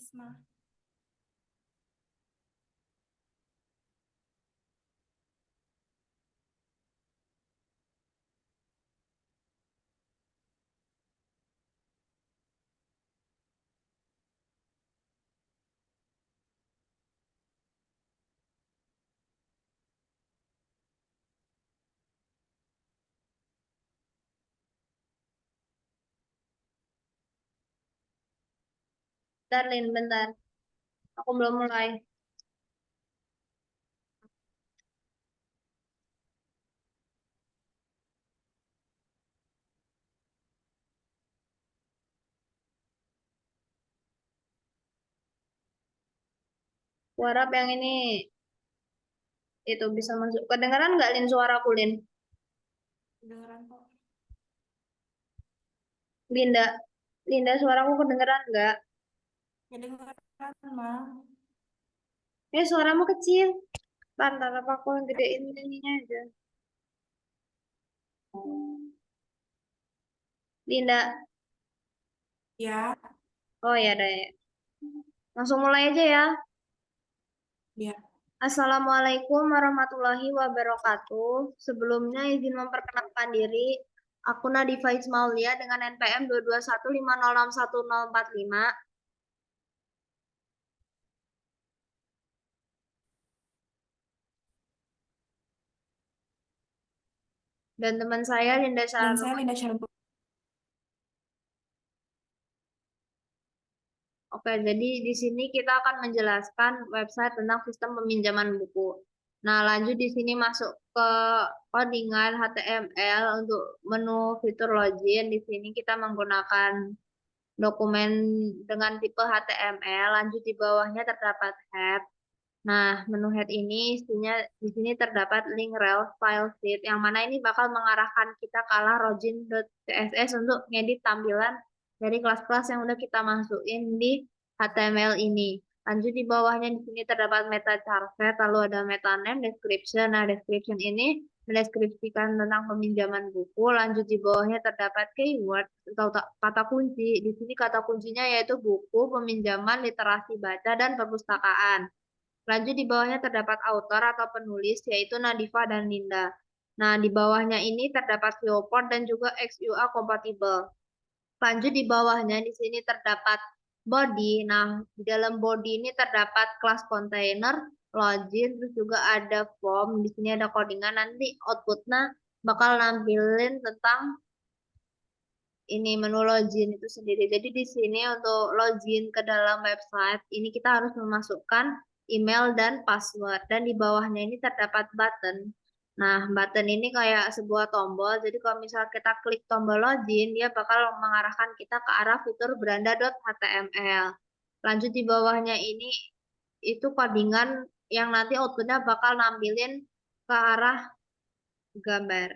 Isma. Bentar, Lin, bentar. Aku belum mulai. Aku harap yang ini itu bisa masuk. Kedengeran nggak, Lin, suaraku, Lin? Kedengeran kok. Linda, Linda, suaraku kedengeran nggak? Kedengeran, mah. Suaramu kecil. Bentar, apa aku yang gedein ininya aja. Linda, Ya, oh ya deh. Langsung mulai aja ya. ya. Assalamualaikum warahmatullahi wabarakatuh. Sebelumnya izin memperkenalkan diri. Aku Nadifa Ismaulia dengan NPM 221506145. Dan teman saya Linda Dan Syarul. saya Linda Syarbu. Oke, jadi di sini kita akan menjelaskan website tentang sistem peminjaman buku. Nah, lanjut di sini masuk ke codingan HTML untuk menu fitur login. Di sini kita menggunakan dokumen dengan tipe HTML. Lanjut di bawahnya terdapat head. Nah, menu head ini isinya di sini terdapat link rel file sheet yang mana ini bakal mengarahkan kita ke arah login.css untuk ngedit tampilan dari kelas-kelas yang udah kita masukin di HTML ini. Lanjut di bawahnya di sini terdapat meta charset, lalu ada meta name, description. Nah, description ini mendeskripsikan tentang peminjaman buku. Lanjut di bawahnya terdapat keyword atau kata kunci. Di sini kata kuncinya yaitu buku, peminjaman, literasi baca, dan perpustakaan. Lanjut di bawahnya terdapat author atau penulis yaitu Nadifa dan Linda. Nah, di bawahnya ini terdapat viewport dan juga XUA compatible. Lanjut di bawahnya di sini terdapat body. Nah, di dalam body ini terdapat kelas container, login, terus juga ada form. Di sini ada codingan, nanti outputnya bakal nampilin tentang ini menu login itu sendiri. Jadi di sini untuk login ke dalam website ini kita harus memasukkan email dan password. Dan di bawahnya ini terdapat button. Nah, button ini kayak sebuah tombol. Jadi kalau misal kita klik tombol login, dia bakal mengarahkan kita ke arah fitur beranda.html. Lanjut di bawahnya ini itu codingan yang nanti outputnya bakal nampilin ke arah gambar.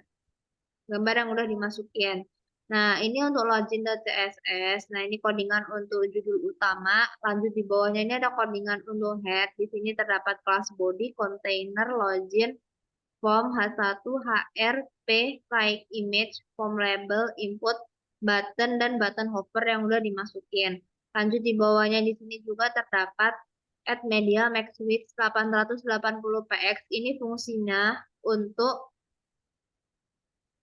Gambar yang udah dimasukin. Nah, ini untuk login.css. Nah, ini codingan untuk judul utama. Lanjut di bawahnya ini ada codingan untuk head. Di sini terdapat kelas body, container, login, form, H1, HR, P, like image, form label, input, button, dan button hover yang udah dimasukin. Lanjut di bawahnya di sini juga terdapat add media max width 880 px. Ini fungsinya untuk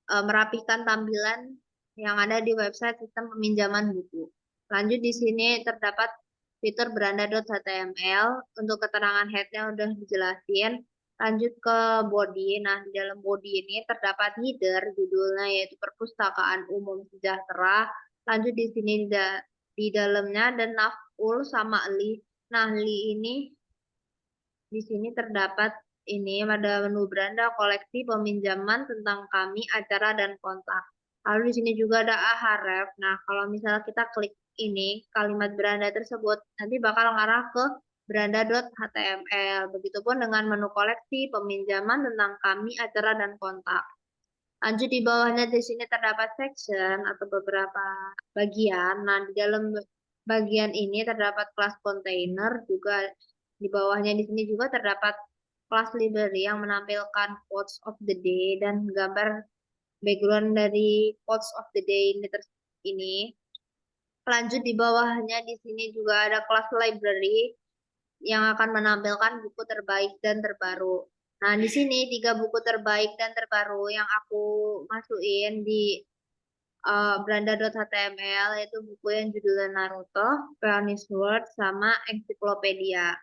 merapikan tampilan yang ada di website sistem peminjaman buku. Lanjut di sini terdapat fitur beranda.html. Untuk keterangan headnya udah dijelasin. Lanjut ke body. Nah, di dalam body ini terdapat header, judulnya yaitu Perpustakaan Umum Sejahtera. Lanjut di sini di dalamnya ada naful sama li. Nah, li ini di sini terdapat ini ada menu beranda koleksi peminjaman tentang kami, acara dan kontak. Lalu di sini juga ada ahref. Nah, kalau misalnya kita klik ini kalimat beranda tersebut nanti bakal ngarah ke beranda.html. Begitupun dengan menu koleksi peminjaman tentang kami, acara dan kontak. Lanjut di bawahnya di sini terdapat section atau beberapa bagian. Nah, di dalam bagian ini terdapat kelas container juga di bawahnya di sini juga terdapat kelas library yang menampilkan quotes of the day dan gambar background dari quotes of the day ini. Lanjut di bawahnya di sini juga ada kelas library yang akan menampilkan buku terbaik dan terbaru. Nah, di sini 3 buku terbaik dan terbaru yang aku masukin di Branda.html yaitu buku yang judulnya Naruto, Peonies World, sama Encyclopedia.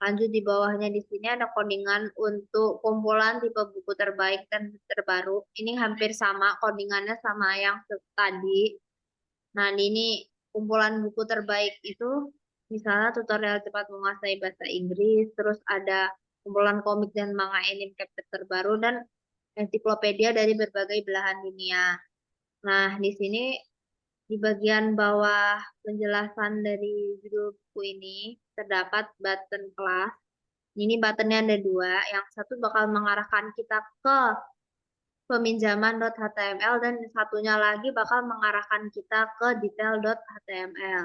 Lanjut di bawahnya di sini ada codingan untuk kumpulan tipe buku terbaik dan terbaru. Ini hampir sama codingannya sama yang tadi. Nah, ini kumpulan buku terbaik itu misalnya tutorial cepat menguasai bahasa Inggris, terus ada kumpulan komik dan manga anime chapter terbaru dan ensiklopedia dari berbagai belahan dunia. Nah, di sini di bagian bawah penjelasan dari judul buku ini terdapat button kelas. Ini buttonnya ada 2, yang satu bakal mengarahkan kita ke peminjaman.html dan satunya lagi bakal mengarahkan kita ke detail.html.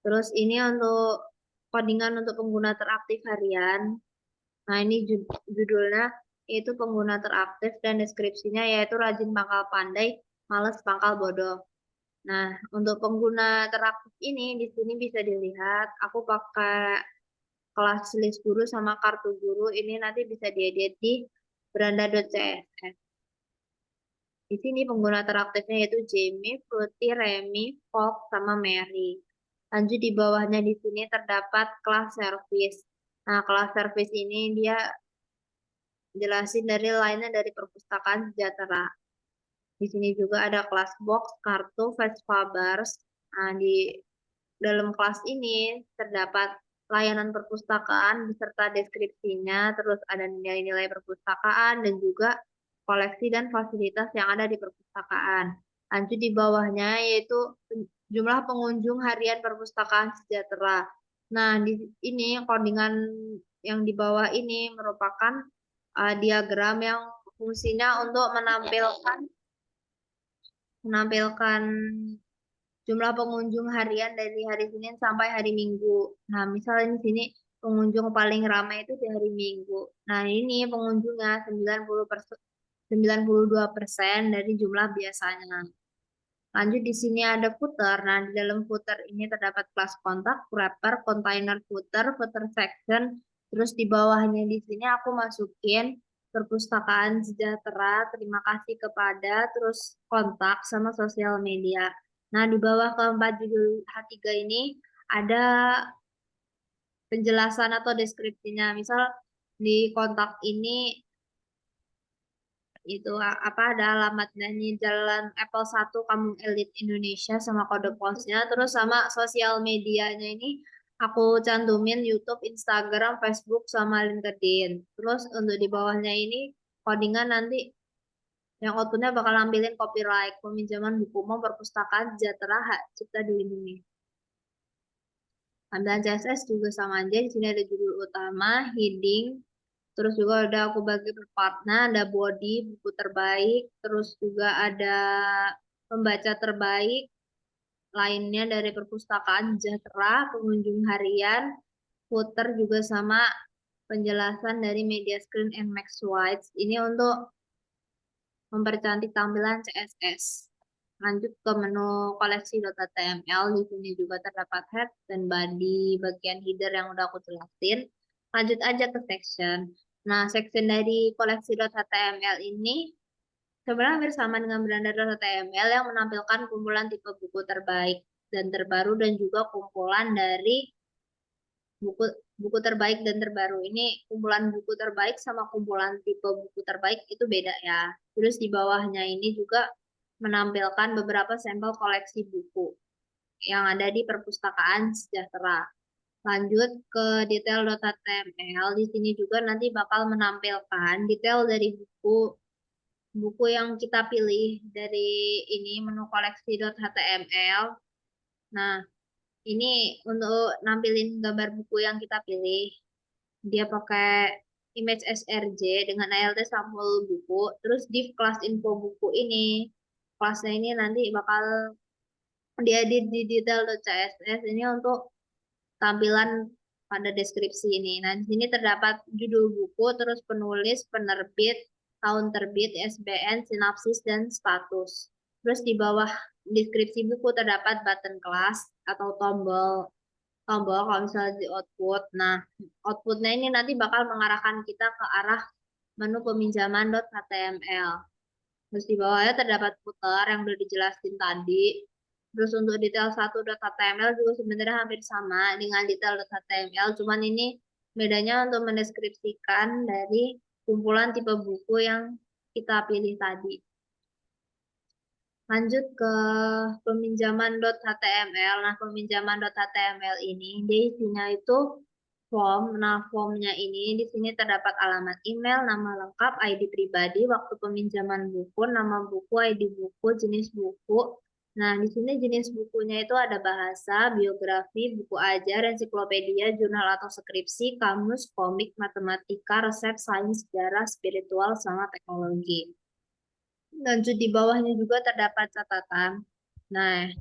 Terus ini untuk codingan untuk pengguna teraktif harian. Nah, ini judulnya yaitu pengguna teraktif dan deskripsinya yaitu rajin pangkal pandai, males pangkal bodoh. Nah, untuk pengguna teraktif ini di sini bisa dilihat aku pakai kelas list guru sama kartu guru. Ini nanti bisa diedit di beranda.css. Di sini pengguna teraktifnya yaitu Jamie, Fruity, Remy, Fox, sama Mary. Lanjut di bawahnya di sini terdapat kelas service. Nah, kelas service ini dia jelasin dari lainnya dari perpustakaan sejahtera. Di sini juga ada kelas box, kartu, Vespa Bars. Nah, di dalam kelas ini terdapat layanan perpustakaan beserta deskripsinya, terus ada nilai-nilai perpustakaan dan juga koleksi dan fasilitas yang ada di perpustakaan. Lanjut di bawahnya yaitu jumlah pengunjung harian perpustakaan sejahtera. Nah, di ini codingan yang di bawah ini merupakan diagram yang fungsinya untuk menampilkan jumlah pengunjung harian dari hari Senin sampai hari Minggu. Nah, misalnya di sini pengunjung paling ramai itu di hari Minggu. Nah, ini pengunjungnya 92% dari jumlah biasanya. Lanjut di sini ada footer. Nah, di dalam footer ini terdapat kelas kontak, wrapper, container footer, footer section. Terus di bawahnya di sini aku masukin perpustakaan sejahtera, terima kasih kepada, terus kontak sama sosial media. Nah, di bawah keempat judul H3 ini ada penjelasan atau deskripsinya. Misal di kontak ini itu apa ada alamatnya nih Jalan Apple 1 Kampung Elit Indonesia sama kode posnya terus sama sosial medianya ini aku cantumin YouTube, Instagram, Facebook sama LinkedIn. Terus untuk di bawahnya ini codingan nanti yang outputnya bakal ambilin copyright peminjaman buku umum perpustakaan sejahtera hak cipta dilindungi. Tampilan CSS juga sama aja. Di sini ada judul utama, heading, terus juga ada aku bagi per partnya, ada body, buku terbaik, terus juga ada pembaca terbaik, lainnya dari perpustakaan sejahtera, pengunjung harian, footer juga sama penjelasan dari media screen and max whites. Ini untuk mempercantik tampilan CSS. Lanjut ke menu koleksi.html. Di sini juga terdapat head dan body bagian header yang udah aku jelasin. Lanjut aja ke section. Nah, section dari koleksi.html ini sebenarnya hampir sama dengan Branda.html yang menampilkan kumpulan tipe buku terbaik dan terbaru dan juga kumpulan dari buku buku terbaik dan terbaru. Ini kumpulan buku terbaik sama kumpulan tipe buku terbaik itu beda ya. Terus di bawahnya ini juga menampilkan beberapa sampel koleksi buku yang ada di perpustakaan sejahtera. Lanjut ke detail.html, di sini juga nanti bakal menampilkan detail dari buku buku yang kita pilih dari ini menu koleksi.html. Nah, ini untuk nampilin gambar buku yang kita pilih. Dia pakai image srj dengan ALT sampul buku. Terus div kelas info buku ini. Kelasnya ini nanti bakal diedit di detail.css ini untuk tampilan pada deskripsi ini. Nah, di sini terdapat judul buku, terus penulis, penerbit, tahun terbit, ISBN, sinopsis, dan status. Terus di bawah deskripsi buku terdapat button kelas atau tombol tombol kalau misalnya di output. Nah, outputnya ini nanti bakal mengarahkan kita ke arah menu peminjaman.html. Terus di bawahnya terdapat footer yang udah dijelasin tadi. Terus untuk detail 1.html juga sebenarnya hampir sama dengan detail.html, cuman ini bedanya untuk mendeskripsikan dari kumpulan tipe buku yang kita pilih tadi. Lanjut ke peminjaman.html. Nah, peminjaman.html ini dia isinya itu form. Nah, formnya ini di sini terdapat alamat email, nama lengkap, ID pribadi, waktu peminjaman buku, nama buku, ID buku, jenis buku. Nah, di sini jenis bukunya itu ada bahasa, biografi, buku ajar, ensiklopedia, jurnal atau skripsi, kamus, komik, matematika, resep, sains, sejarah, spiritual, sama teknologi. Lanjut di bawahnya juga terdapat catatan. Nah,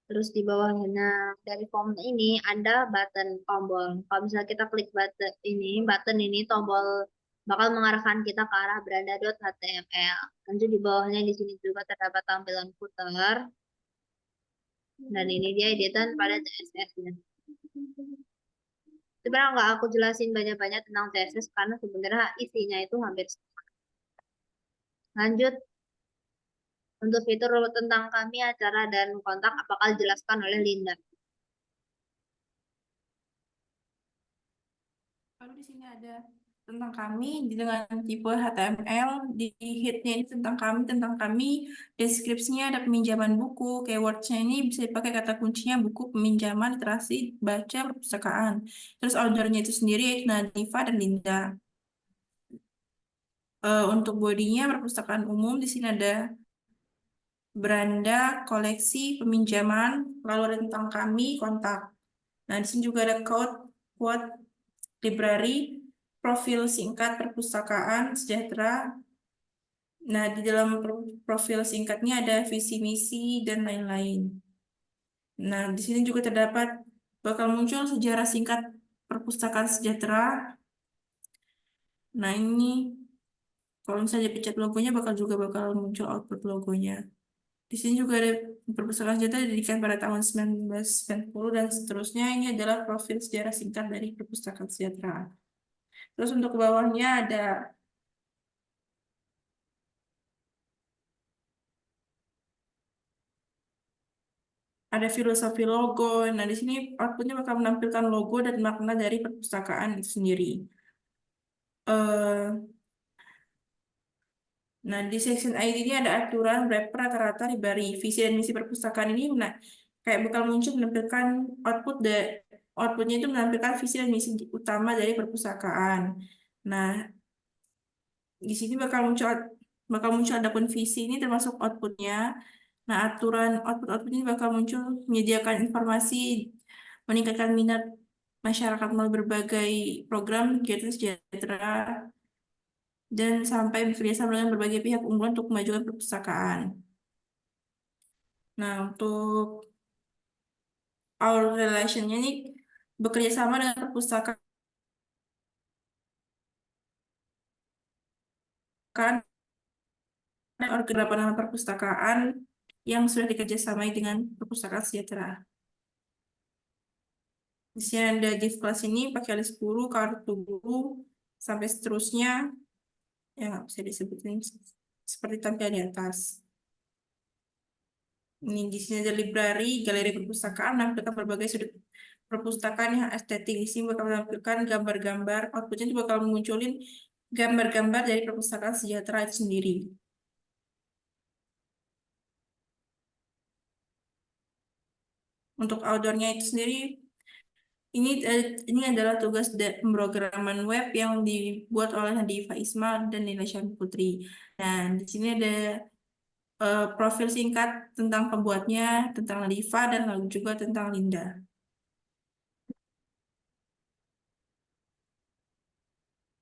terus di bawahnya dari form ini ada button tombol. Kalau misalnya kita klik button ini tombol bakal mengarahkan kita ke arah beranda.html. Lanjut di bawahnya di sini juga terdapat tampilan footer. Dan ini dia editan pada CSS-nya. Sebenarnya nggak aku jelasin banyak-banyak tentang CSS karena sebenarnya isinya itu hampir sama. Lanjut untuk fitur tentang kami, acara, dan kontak apakah dijelaskan oleh Linda. Lalu di sini ada tentang kami dengan tipe HTML, di headnya ini tentang kami, deskripsinya ada peminjaman buku, keywordsnya ini bisa dipakai kata kuncinya buku, peminjaman, literasi, baca, perpustakaan. Terus ordernya itu sendiri yaitu Nadifa dan Linda. Untuk bodinya perpustakaan umum di sini ada beranda, koleksi, peminjaman, lalu ada tentang kami, kontak. Nah, di sini juga ada code, quote, library, profil singkat perpustakaan sejahtera. Nah, di dalam profil singkatnya ada visi misi dan lain-lain. Nah, di sini juga terdapat bakal muncul sejarah singkat perpustakaan sejahtera. Nah, ini kalau misalnya dipencet logonya bakal muncul output logonya. Di sini juga ada perpustakaan sejahtera didirikan pada tahun 1990 dan seterusnya. Ini adalah profil sejarah singkat dari perpustakaan sejahtera. Terus untuk ke bawahnya ada filosofi logo. Nah, di sini outputnya bakal menampilkan logo dan makna dari perpustakaan itu sendiri. Eh, nah, di section ID ini ada aturan berapa rata-rata library. Visi dan misi perpustakaan ini kayak bakal muncul menampilkan outputnya itu menampilkan visi dan misi utama dari perpustakaan. Nah, di sini bakal muncul adapun visi ini termasuk outputnya. Nah, aturan output ini bakal muncul menyediakan informasi, meningkatkan minat masyarakat melalui berbagai program kegiatan sejahtera, dan sampai bekerjasama dengan berbagai pihak unggulan untuk kemajuan perpustakaan. Nah, untuk our relation-nya ini bekerja sama dengan perpustakaan dan beberapa perpustakaan yang sudah dikerjasamai dengan perpustakaan sejahtera. Di sini ada div kelas ini pakai list guru, kartu guru, sampai seterusnya yang nggak bisa disebutin seperti tampilan di atas. Ini di sini ada library, galeri perpustakaan, menampilkan berbagai sudut perpustakaan yang estetik. Di sini bakal menampilkan gambar-gambar, outputnya juga bakal memunculin gambar-gambar dari perpustakaan sejahtera itu sendiri. Untuk outdoornya itu sendiri, ini adalah tugas pemrograman web yang dibuat oleh Nadifa Ismail dan Nila Syamsi Putri. Dan di sini ada profil singkat tentang pembuatnya, tentang Nadifa, dan lalu juga tentang Linda.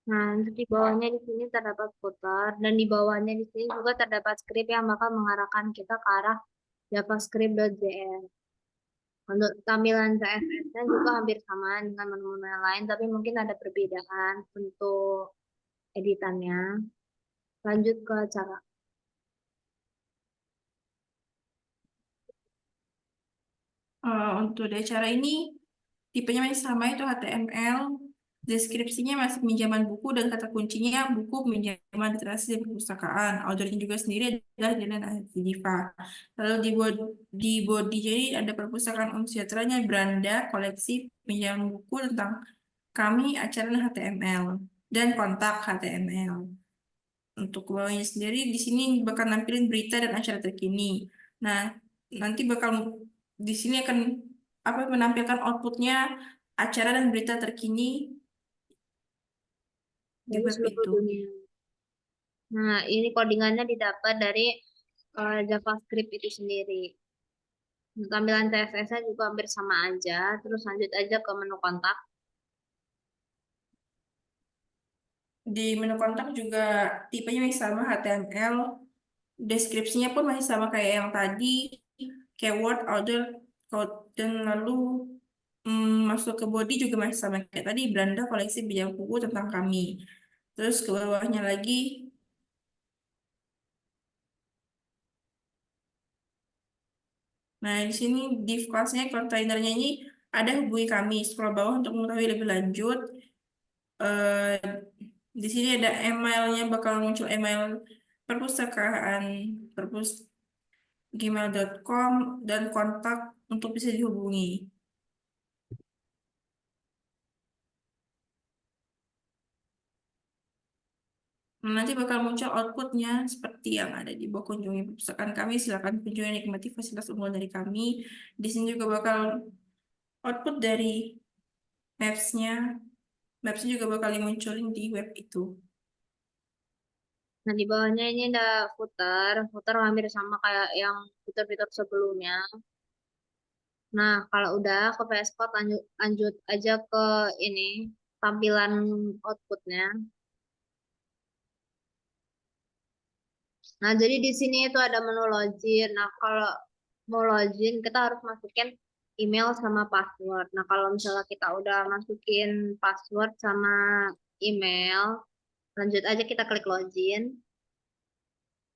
Nah, untuk di bawahnya di sini terdapat footer dan di bawahnya di sini juga terdapat script yang bakal mengarahkan kita ke arah javascript.js. Untuk tampilan CSS-nya juga hampir sama dengan menu-menu yang lain, tapi mungkin ada perbedaan untuk editannya. Lanjut ke cara. Untuk dari cara ini, tipenya masih sama itu HTML, deskripsinya masih pinjaman buku dan kata kuncinya buku pinjaman literasi dan perpustakaan. Autornya juga sendiri adalah Dilan Diva. Lalu di body jadi ada perpustakaan Om Sejahteranya, beranda, koleksi, pinjaman buku tentang kami, acara dan HTML dan kontak HTML. Untuk ke bawahnya sendiri di sini bakal nampilin berita dan acara terkini. Nah, nanti bakal di sini akan apa menampilkan outputnya acara dan berita terkini di dari web seluruh itu. dunia. Nah, ini codingannya didapat dari JavaScript itu sendiri. Tampilan CSS-nya juga hampir sama aja. Terus lanjut aja ke menu kontak. Di menu kontak juga tipenya masih sama HTML, deskripsinya pun masih sama kayak yang tadi, keyword, order, code, dan lalu masuk ke body juga masih sama kayak tadi, beranda, koleksi, bijak buku tentang kami. Terus ke bawahnya lagi, nah di sini div kelasnya kontainernya ini ada hubungi kami. Scroll bawah untuk mengetahui lebih lanjut. Eh, di sini ada emailnya, bakal muncul email perpustakaan perpus gmail.com dan kontak untuk bisa dihubungi. Nah, nanti bakal muncul outputnya seperti yang ada di bawah kunjungi perpustakaan kami. Silakan kunjungi nikmati fasilitas unggulan dari kami. Di sini juga bakal output dari Maps-nya. Maps-nya juga bakal dimunculin di web itu. Nah, di bawahnya ini ada footer. Footer hampir sama kayak yang fitur-fitur sebelumnya. Nah, kalau udah ke VS Code lanjut, lanjut aja ke ini tampilan outputnya. Nah, jadi di sini itu ada menu login. Nah, kalau mau login kita harus masukin email sama password. Nah, kalau misalnya kita udah masukin password sama email, lanjut aja kita klik login.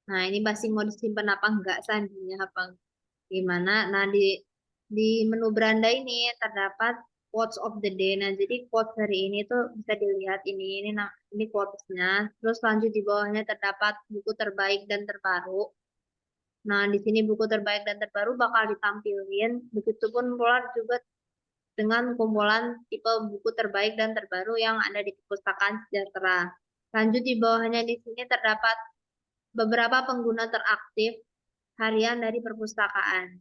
Nah, ini masih mau disimpan apa enggak sandinya apa gimana. Nah, di menu beranda ini terdapat quotes of the day. Nah, jadi quotes hari ini tuh bisa dilihat ini nah ini quotesnya. Terus lanjut di bawahnya terdapat buku terbaik dan terbaru. Nah, di sini buku terbaik dan terbaru bakal ditampilin. Begitupun pula juga dengan kumpulan tipe buku terbaik dan terbaru yang ada di perpustakaan sejahtera. Lanjut di bawahnya di sini terdapat beberapa pengguna teraktif harian dari perpustakaan.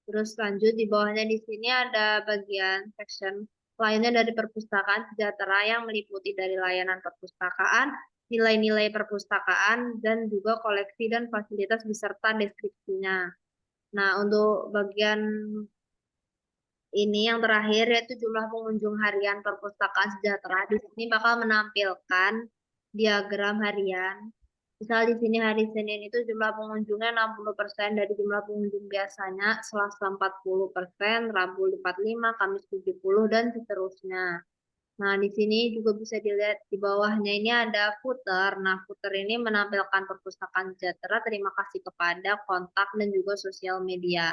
Terus lanjut di bawahnya di sini ada bagian section lainnya dari perpustakaan sejahtera yang meliputi dari layanan perpustakaan, nilai-nilai perpustakaan, dan juga koleksi dan fasilitas beserta deskripsinya. Nah, untuk bagian ini yang terakhir yaitu jumlah pengunjung harian perpustakaan sejahtera. Di sini bakal menampilkan diagram harian. Misal di sini hari Senin itu jumlah pengunjungnya 60% dari jumlah pengunjung biasanya, Selasa 40%, Rabu 45, Kamis 70, dan seterusnya. Nah, di sini juga bisa dilihat di bawahnya ini ada footer. Nah, footer ini menampilkan perpustakaan sejahtera, terima kasih kepada, kontak, dan juga sosial media.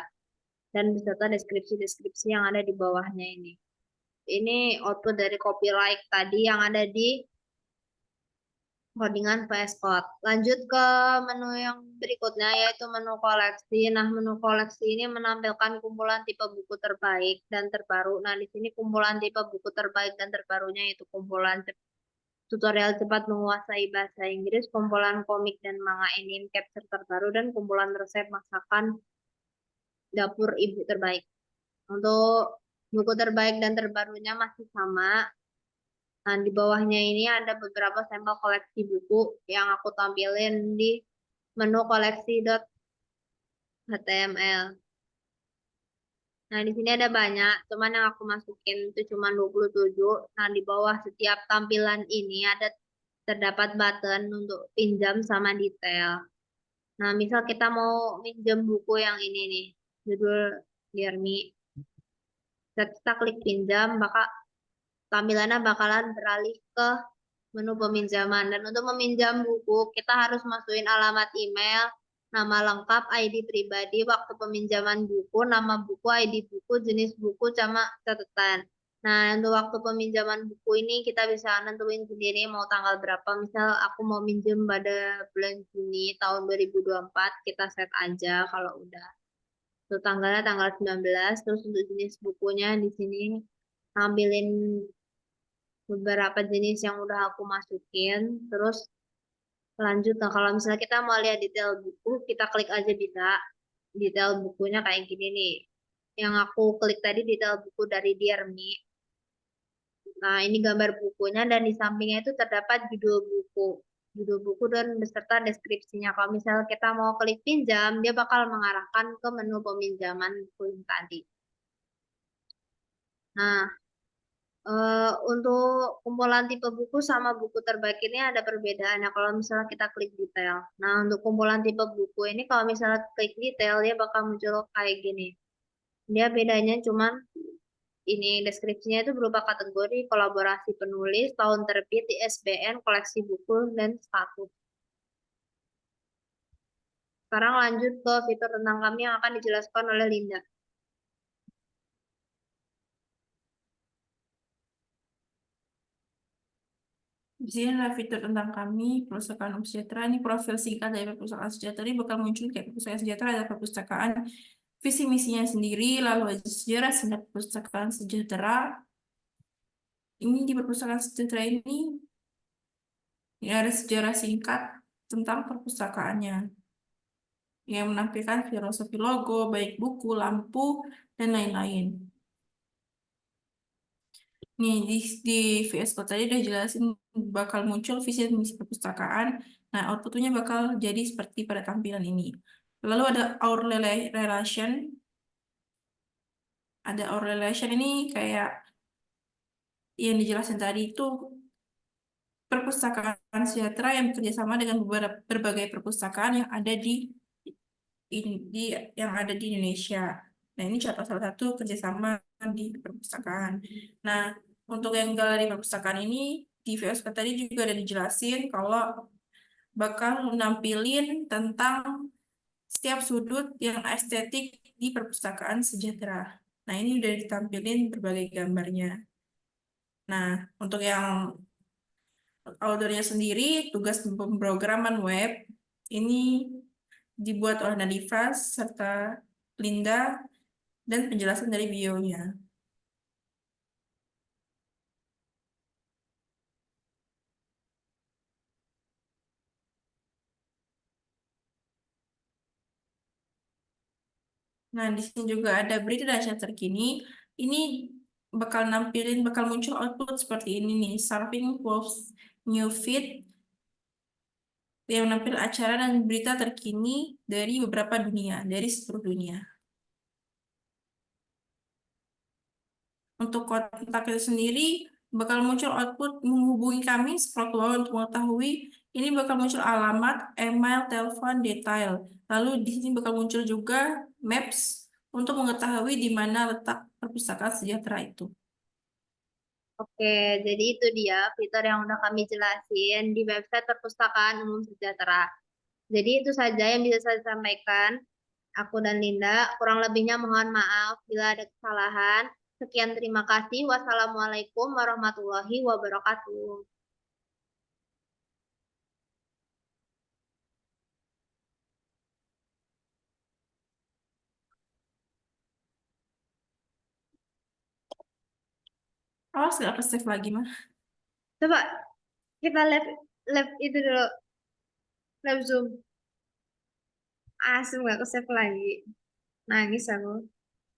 Dan beserta deskripsi-deskripsi yang ada di bawahnya ini. Ini output dari copyright tadi yang ada di codingan VS Code. Lanjut ke menu yang berikutnya yaitu menu koleksi. Nah, menu koleksi ini menampilkan kumpulan tipe buku terbaik dan terbaru. Nah, di sini kumpulan tipe buku terbaik dan terbarunya yaitu kumpulan tutorial cepat menguasai bahasa Inggris, kumpulan komik dan manga anime capture terbaru, dan kumpulan resep masakan dapur ibu terbaik. Untuk buku terbaik dan terbarunya masih sama. Nah, di bawahnya ini ada beberapa sampel koleksi buku yang aku tampilin di menu koleksi.html. Nah, di sini ada banyak, cuman yang aku masukin itu cuma 27. Nah, di bawah setiap tampilan ini ada terdapat button untuk pinjam sama detail. Nah, misal kita mau minjem buku yang ini nih, judul Dear Me. Kita klik pinjam, maka tampilannya bakalan beralih ke menu peminjaman. Dan untuk meminjam buku, kita harus masukin alamat email, nama lengkap, ID pribadi, waktu peminjaman buku, nama buku, ID buku, jenis buku, sama catatan. Nah, untuk waktu peminjaman buku ini kita bisa nentuin sendiri mau tanggal berapa. Misal aku mau minjem pada bulan Juni tahun 2024, kita set aja kalau udah. Untuk tanggalnya tanggal 19, terus untuk jenis bukunya di sini ambilin beberapa jenis yang udah aku masukin, terus lanjut. Nah, kalau misalnya kita mau lihat detail buku, kita klik aja bisa. Detail bukunya kayak gini nih. Yang aku klik tadi detail buku dari Dear Me. Nah, ini gambar bukunya dan di sampingnya itu terdapat judul buku. Judul buku dan beserta deskripsinya. Kalau misalnya kita mau klik pinjam, dia bakal mengarahkan ke menu peminjaman buku yang tadi. Nah, untuk kumpulan tipe buku sama buku terbaik ini ada perbedaannya kalau misalnya kita klik detail. Nah, untuk kumpulan tipe buku ini kalau misalnya klik detail dia bakal muncul kayak gini. Dia bedanya cuman ini deskripsinya itu berupa kategori, kolaborasi penulis, tahun terbit, ISBN, koleksi buku, dan status. Sekarang lanjut ke fitur tentang kami yang akan dijelaskan oleh Linda. Di sini adalah fitur tentang kami, Perpustakaan Umum Sejahtera. Ini profil singkat dari Perpustakaan Sejahtera. Ini bakal muncul kayak Perpustakaan Sejahtera ada perpustakaan, visi misinya sendiri, lalu ada sejarah singkat Perpustakaan Sejahtera. Ini di Perpustakaan Sejahtera ini ada sejarah singkat tentang perpustakaannya yang menampilkan filosofi logo, baik buku, lampu, dan lain-lain. Nih, di VS Code tadi udah jelasin bakal muncul visi dan misi perpustakaan. Nah, outputnya bakal jadi seperti pada tampilan ini. Lalu ada our relation. Ada our relation ini kayak yang dijelasin tadi itu perpustakaan sejahtera yang bekerjasama dengan berbagai perpustakaan yang ada yang ada di Indonesia. Nah, ini contoh salah satu kerjasama di perpustakaan. Nah, untuk yang galeri perpustakaan ini di VSK tadi juga ada dijelasin kalau bakal nampilin tentang setiap sudut yang estetik di perpustakaan sejahtera. Nah, ini udah ditampilin berbagai gambarnya. Nah, untuk yang autornya sendiri, tugas pemrograman web ini dibuat oleh Nadifa serta Linda dan penjelasan dari bionya. Nah, di sini juga ada berita dan chat terkini. Ini bakal muncul output seperti ini nih. Surfing Wolf's New Feed yang menampil acara dan berita terkini dari beberapa dunia, dari seluruh dunia. Untuk kontak itu sendiri bakal muncul output menghubungi kami scroll ke bawah untuk mengetahui ini bakal muncul alamat, email, telepon, detail. Lalu di sini bakal muncul juga maps untuk mengetahui di mana letak perpustakaan sejahtera itu. Oke, jadi itu dia fitur yang udah kami jelasin di website Perpustakaan Umum Sejahtera. Jadi itu saja yang bisa saya sampaikan. Aku dan Linda, kurang lebihnya mohon maaf bila ada kesalahan. Sekian terima kasih. Wassalamualaikum warahmatullahi wabarakatuh. Awas nggak ke save lagi mah. Coba kita live itu dulu, live Zoom. Asli nggak ke save lagi. Nangis aku.